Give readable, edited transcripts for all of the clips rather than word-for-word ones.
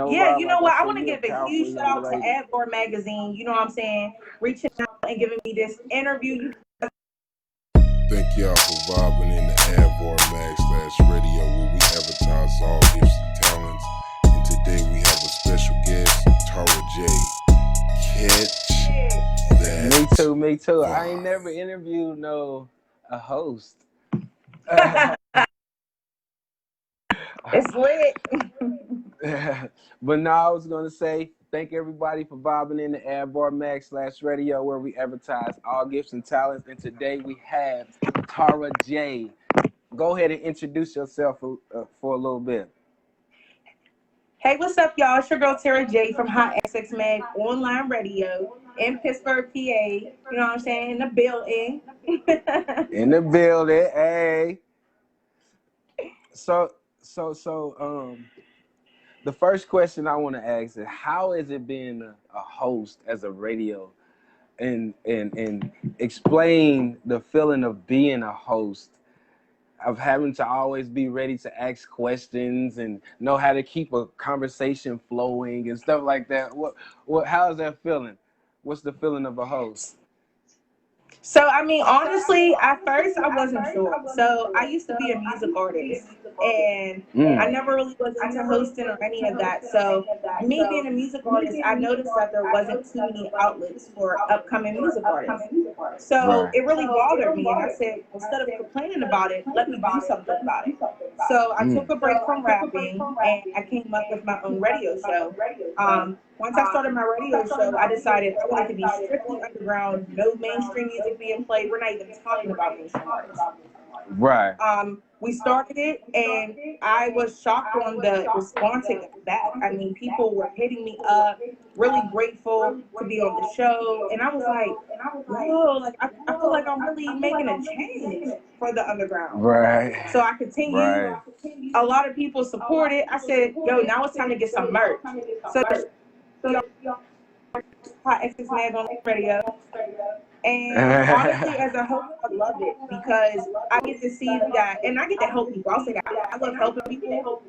Yeah, you know Like I what? I say, want to you're a give a powerful huge shout young out to lady. Adboard Magazine. You know what I'm saying? Reaching out and giving me this interview. You Thank y'all for vibing in the Advor Mag/radio where we advertise all gifts and talents. And today we have a special guest, Tara J. Catch Me that too, me too. I ain't never vibe. interviewed a host. it's lit. But no, I was gonna say thank everybody for vibing in the Adbar Mag/radio where we advertise all gifts and talents. And today we have Tara J. Go ahead and introduce yourself for a little bit. Hey, what's up, y'all? It's your girl Tara J from Hot XX Mag Online Radio in Pittsburgh, PA. You know what I'm saying? In the building. In the building, hey. So, the first question I want to ask is, how is it being a host as a radio, and explain the feeling of being a host, of having to always be ready to ask questions and know how to keep a conversation flowing and stuff like that. How is that feeling? What's the feeling of a host? So, I mean, honestly, at first I wasn't sure. So, I used to be a music artist and I never really was into hosting or any of that. So, me being a music artist, I noticed that there wasn't too many outlets for upcoming music artists. So, Right. it really bothered me. And I said, instead of complaining about it, let me do something about it. So, I took a break from rapping and I came up with my own radio show. Once I started my radio show, I decided I wanted to be strictly underground, no mainstream music being played. We're not even talking about mainstream artists. Right. We started it, and I was shocked on the response it got back. I mean, people were hitting me up, really grateful to be on the show, and I was like, whoa, like I feel like I'm really making a change for the underground. So Right. I continued. Right. A lot of people supported. I said, yo, now it's time to get some merch. So y'all Hot Exes Mag on the radio. And honestly, as a host, I love it because I get to see that, and I get to help people. I'll say that I love helping people.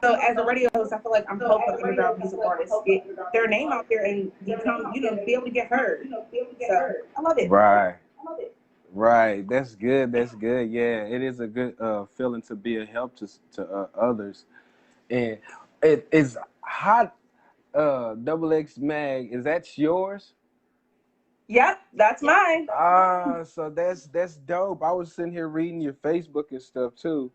So as a radio host, I feel like I'm helping underground music artists get their name out there and become, be able to get heard. So I love it. Right. Right. That's good. That's good. Yeah, it is a good feeling to be a help to others. And it is hot. Double X Mag. Is that yours? Yep, that's mine. So that's dope. I was sitting here reading your Facebook and stuff too.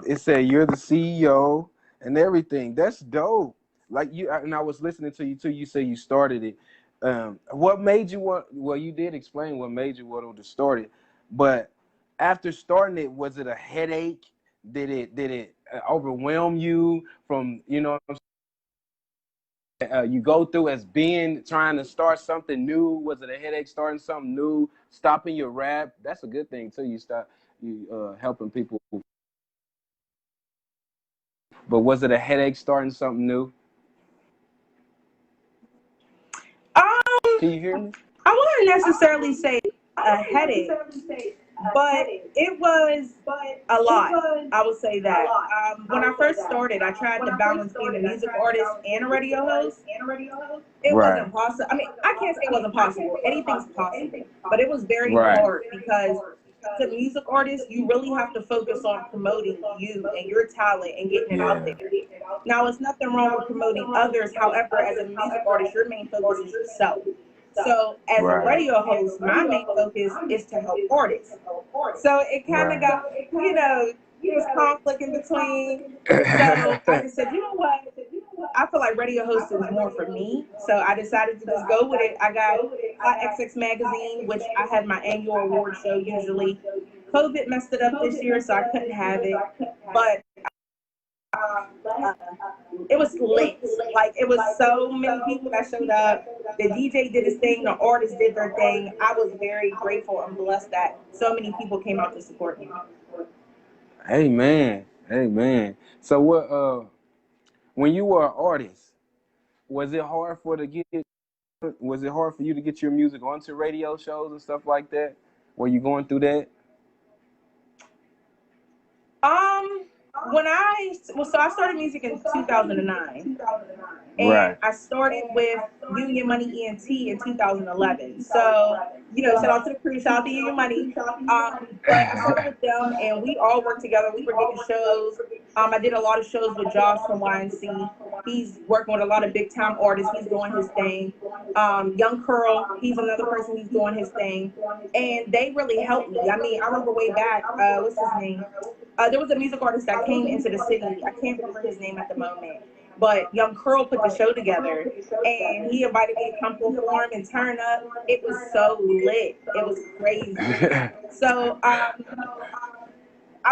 It said you're the CEO and everything. That's dope. Like and I was listening to you too. You say you started it. What made you want? Well, you did explain what made you want to start it, but after starting it, was it a headache? Did it overwhelm you from you go through as being trying to start something new? Was it a headache starting something new, stopping your rap? That's a good thing too. You helping people. But was it a headache starting something new? Um, Can you hear me? I wouldn't necessarily say a headache, but it was a lot. I would say that. When I first started, I tried to balance being a music artist and a radio host. It Right. wasn't possible. I mean, I can't say it wasn't possible. Anything's possible, but it was very Right. hard because as a music artist, you really have to focus on promoting you and your talent and getting it out Yeah. there. Now, it's nothing wrong with promoting others. However, as a music artist, your main focus is yourself. So, as a Right. radio host, my main focus is to help artists. So, it kind of Right. got, there was conflict in between. So, I just said, you know what? I feel like radio hosting is more for me. So, I decided to just go with it. I got Hot XX Magazine, which I have my annual award show usually. COVID messed it up this year, so I couldn't have it. But uh, it was lit. Like it was so many people that showed up. The DJ did his thing. The artists did their thing. I was very grateful and blessed that so many people came out to support me. Amen. Amen. So when you were an artist, was it hard was it hard for you to get your music onto radio shows and stuff like that? Were you going through that? Um, So I started music in 2009. And Right. I started with Union Money ENT in 2011. So, shout out to the crew, shout out to Union Money. But I started with them, and we all worked together. We were getting shows. I did a lot of shows with Josh from YNC. He's working with a lot of big time artists. He's doing his thing. Young Curl, he's another person who's doing his thing. And they really helped me. I mean, I remember way back, what's his name? There was a music artist that came into the city. I can't remember his name at the moment. But Young Curl put the show together, and he invited me to come perform and turn up. It was so lit. It was crazy. So I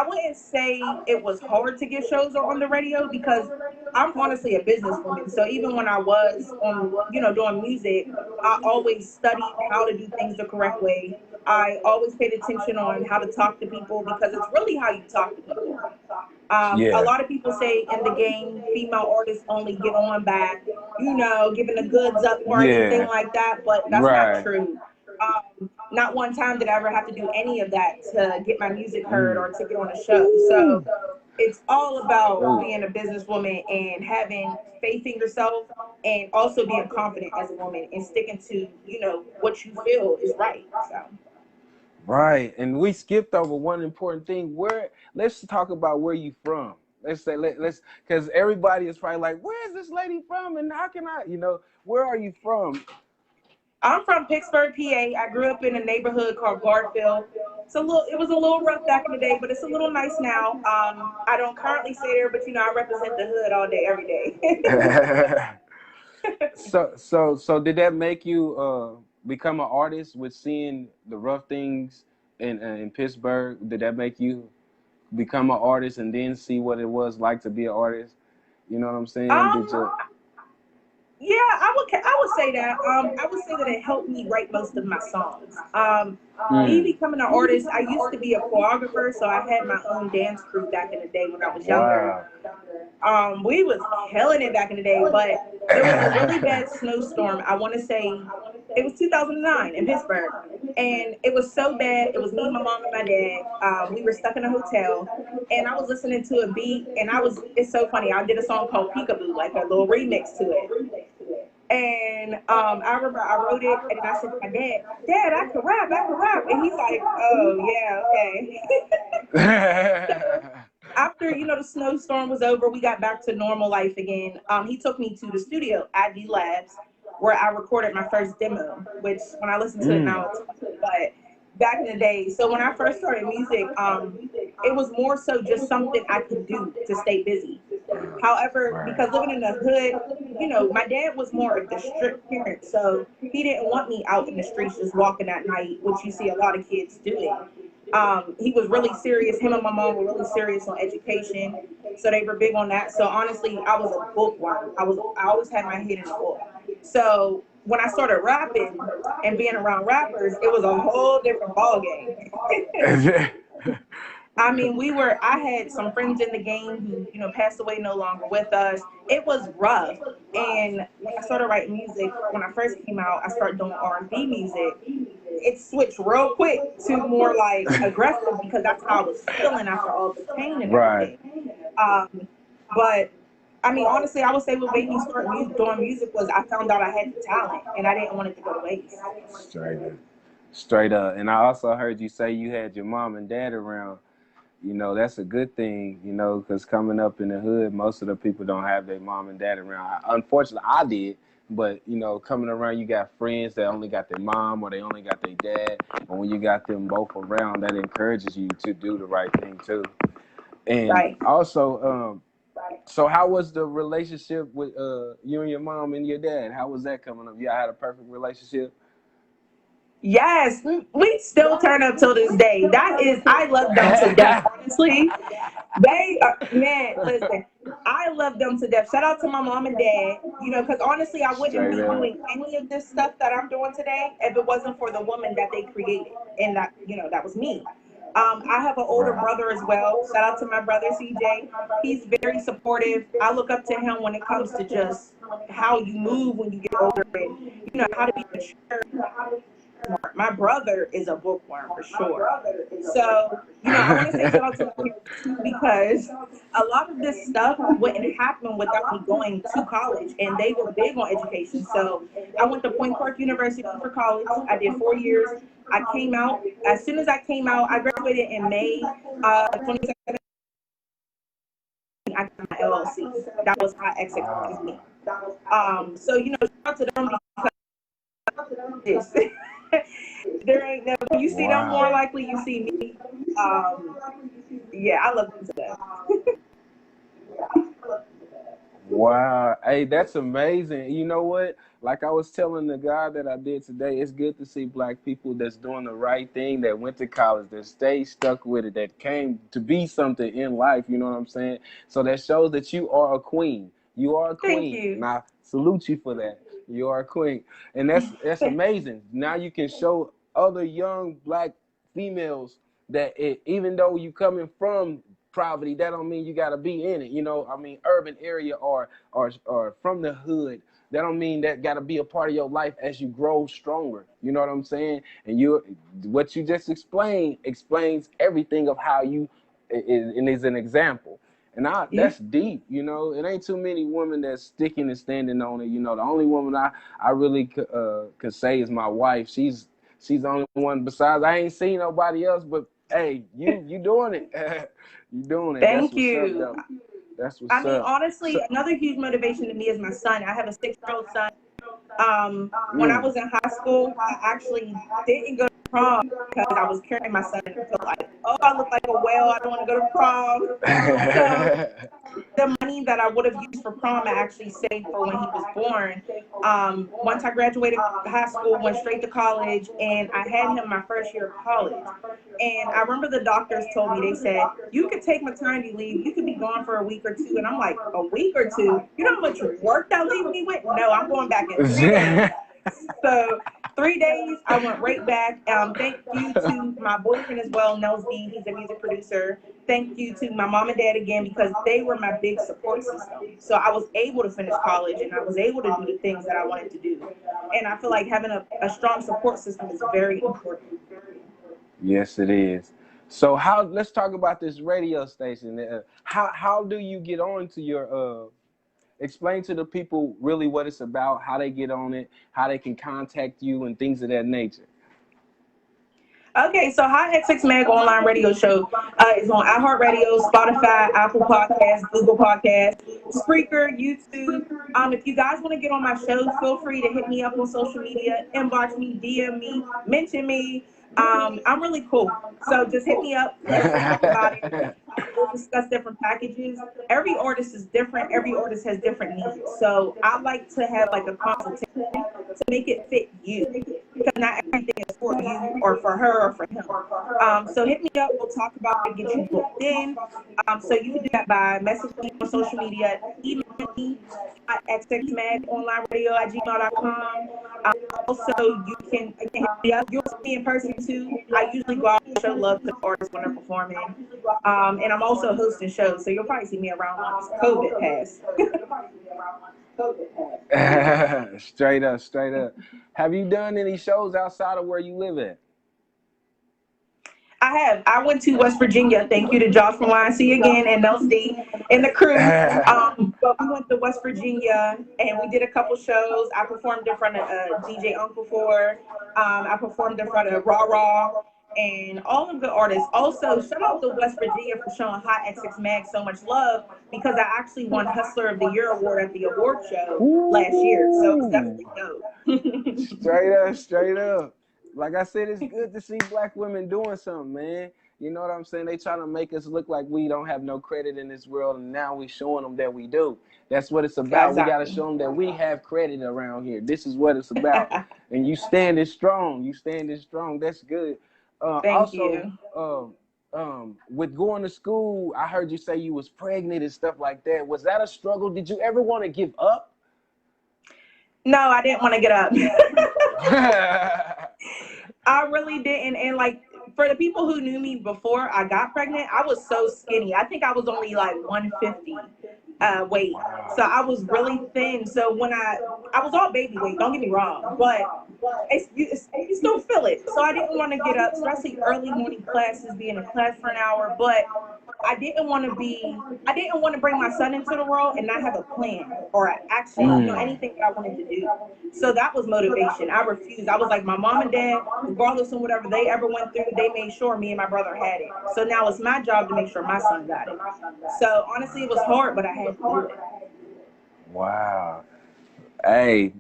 wouldn't say it was hard to get shows on the radio because I'm honestly a businesswoman. So even when I was on, doing music, I always studied how to do things the correct way. I always paid attention on how to talk to people because it's really how you talk to people. A Yeah. lot of people say in the game, female artists only get on by, giving the goods up or anything Yeah. like that, but that's not Right. true. Not one time did I ever have to do any of that to get my music heard or to get on a show. So it's all about Ooh. being a businesswoman and having faith in yourself and also being confident as a woman and sticking to, what you feel is right. So. Right. And we skipped over one important thing. Let's talk about where you from. Let's because everybody is probably like, where is this lady from? And how can where are you from? I'm from Pittsburgh, PA. I grew up in a neighborhood called Garfield. It was a little rough back in the day, but it's a little nice now. I don't currently stay there, but I represent the hood all day, every day. So did that make you become an artist with seeing the rough things in Pittsburgh? Did that make you become an artist and then see what it was like to be an artist? You know what I'm saying? Did um, you? Yeah, I would say that. I would say that it helped me write most of my songs. Me Mm, becoming an artist, I used to be a choreographer, so I had my own dance crew back in the day when I was younger. wow. We was killing it back in the day, but there was a really bad snowstorm. I want to say it was 2009 in Pittsburgh, and it was so bad. It was me, my mom, and my dad. We were stuck in a hotel, and I was listening to a beat, and it's so funny. I did a song called Peekaboo, like a little remix to it. And I remember I wrote it, and I said to my dad, "Dad, I can rap," and he's like, "Oh yeah, okay." After the snowstorm was over, we got back to normal life again. He took me to the studio, ID Labs, where I recorded my first demo. Which, when I listen to it Mm, now, it's funny, but back in the day. So when I first started music, it was more so just something I could do to stay busy. However, right. because living in the hood, my dad was more of the strict parent, so he didn't want me out in the streets just walking at night, which you see a lot of kids doing. He was really serious. Him and my mom were really serious on education, so they were big on that. So honestly, I was a bookworm. I always had my head in a book. So when I started rapping and being around rappers, it was a whole different ball game. I mean, I had some friends in the game who, passed away no longer with us. It was rough. And when I started writing music, when I first came out, I started doing R&B music. It switched real quick to more like aggressive because that's how I was feeling after all the pain and Right. everything. Um, but I mean, honestly, I would say what made me start doing music was I found out I had the talent and I didn't want it to go to waste. Straight up. Straight up. And I also heard you say you had your mom and dad around. That's a good thing, because coming up in the hood, most of the people don't have their mom and dad around. Unfortunately, I did. But, coming around, you got friends that only got their mom or they only got their dad. And when you got them both around, that encourages you to do the right thing, too. And Right. also, so how was the relationship with you and your mom and your dad? How was that coming up? Y'all had a perfect relationship? Yes, we still turn up till this day. I love them to death, honestly. Man, listen, I love them to death. Shout out to my mom and dad, because honestly, I wouldn't Straight be up. doing any of this stuff that I'm doing today if it wasn't for the woman that they created. And that was me. I have an older Right. brother as well. Shout out to my brother, CJ. He's very supportive. I look up to him when it comes to just how you move when you get older and, how to be mature smart. My brother is a bookworm for sure. So, I want to say shout out to my parents too, because a lot of this stuff wouldn't happen without me going to college, and they were big on education. So I went to Point Park University for college. I did 4 years. I came out. As soon as I came out, I graduated in May 2017. I got my LLC. That was Hot XX Magazine. So shout out to them because there ain't never, when you see them, more likely you see me. Yeah, I love them to death. Wow. Hey, that's amazing. You know what? Like I was telling the guy that I did today, it's good to see Black people that's doing the right thing, that went to college, that stayed stuck with it, that came to be something in life. You know what I'm saying? So that shows that you are a queen. You are a queen. Thank you. And I salute you for that. You are a queen. And that's amazing. Now you can show other young Black females that even though you coming from poverty, that don't mean you got to be in it. Urban area or from the hood, that don't mean that got to be a part of your life as you grow stronger. You know what I'm saying? And what you just explains everything of how you and is an example. And that's deep. It ain't too many women that's sticking and standing on it. The only woman I really could say is my wife. She's the only one. Besides, I ain't seen nobody else. But hey, you doing it. You doing it. Thank you. Up, that's what's up. I mean, honestly, another huge motivation to me is my son. I have a 6-year-old son. When I was in high school, I actually didn't go to prom because I was carrying my son and felt like, I look like a whale. I don't want to go to prom. So the money that I would have used for prom, I actually saved for when he was born. Once I graduated high school, went straight to college, and I had him my first year of college. And I remember the doctors told me, they said, you could take maternity leave. You could be gone for a week or two. And I'm like, a week or two? You know how much work that leave me with? No, I'm going back in 3 days. So 3 days, I went right back. Thank you to my boyfriend as well, Nels B. He's a music producer. Thank you to my mom and dad again, because they were my big support system. So I was able to finish college, and I was able to do the things that I wanted to do. And I feel like having a strong support system is very important. Yes, it is. So let's talk about this radio station. How do you get on to your explain to the people really what it's about, how they get on it, how they can contact you, and things of that nature. Okay, so Hot XX Mag online radio show is on iHeartRadio, Spotify, Apple Podcasts, Google Podcasts, Spreaker, YouTube. If you guys want to get on my show, feel free to hit me up on social media, inbox me, DM me, mention me. I'm really cool. So just hit me up. Let's talk about it. We'll discuss different packages. Every artist is different. Every artist has different needs. So I like to have like a consultation to make it fit you, because not everything is for you or for her or for him. So hit me up. We'll talk about it, get you booked in. So you can do that by messaging me on social media, email me at xxmagonlineradio@gmail.com. Also, you can hit me up. You'll see me in person too. I usually go out and show love to artists when they're performing. And I'm also hosting shows, so you'll probably see me around once COVID pass. Straight up. Have you done any shows outside of where you live at? I have. I went to West Virginia. Thank you to Josh from YNC again and Nels D and the crew. But we went to West Virginia and we did a couple shows. I performed in front of DJ Uncle before. I performed in front of Raw Raw and all of the artists. Also, shout out to West Virginia for showing Hot XX Mag so much love, because I actually won Hustler of the Year award at the award show last year. So it's definitely dope. Straight up. Like I said, it's good to see Black women doing something, man. You know what I'm saying? They trying to make us look like we don't have no credit in this world, and now we showing them that we do. That's what it's about. Exactly. We got to show them that we have credit around here. This is what it's about. And you standing strong. That's good. Thank you. With going to school, I heard you say you was pregnant and stuff like that. Was that a struggle? Did you ever want to give up? No, I didn't want to get up. I really didn't. And like, for the people who knew me before I got pregnant, I was so skinny. I think I was only like 150. weight. Wow. So I was really thin. So when I was all baby weight, don't get me wrong, but you still feel it. So I didn't want to get up, especially early morning classes, be in a class for an hour. But I didn't want to bring my son into the world and not have a plan or actually, anything that I wanted to do. So that was motivation. I refused. I was like, my mom and dad, regardless of whatever they ever went through, they made sure me and my brother had it. So now it's my job to make sure my son got it. So honestly, it was hard, but I had to do it. Wow. Hey,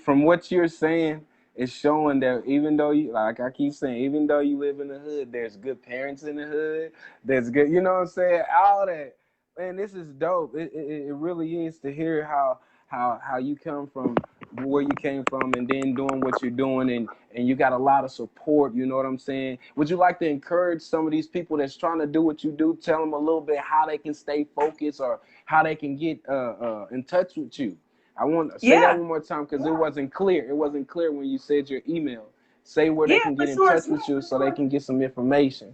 from what you're saying, it's showing that even though you, like I keep saying, even though you live in the hood, there's good parents in the hood. There's good, you know what I'm saying? All that, man. This is dope. It really is to hear how you come from where you came from and then doing what you're doing and you got a lot of support. You know what I'm saying? Would you like to encourage some of these people that's trying to do what you do? Tell them a little bit how they can stay focused or how they can get in touch with you. I want to say that Yeah, one more time because it wasn't clear. It wasn't clear when you said your email. Say where they yeah, can for get in sure. touch with you so they can get some information.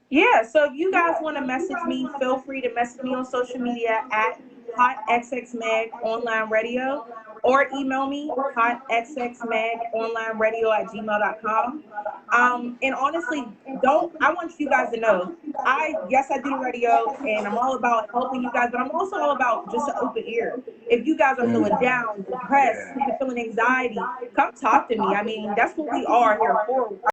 Yeah, so if you guys want to message me, feel free to message me on social media at HotXXMag Online Radio or email me hotxxmagonlineradio@gmail.com. And honestly, I want you guys to know, yes, I do the radio and I'm all about helping you guys, but I'm also all about just an open ear. If you guys are feeling down, depressed, Yeah. feeling anxiety, come talk to me. I mean, that's what we are here for.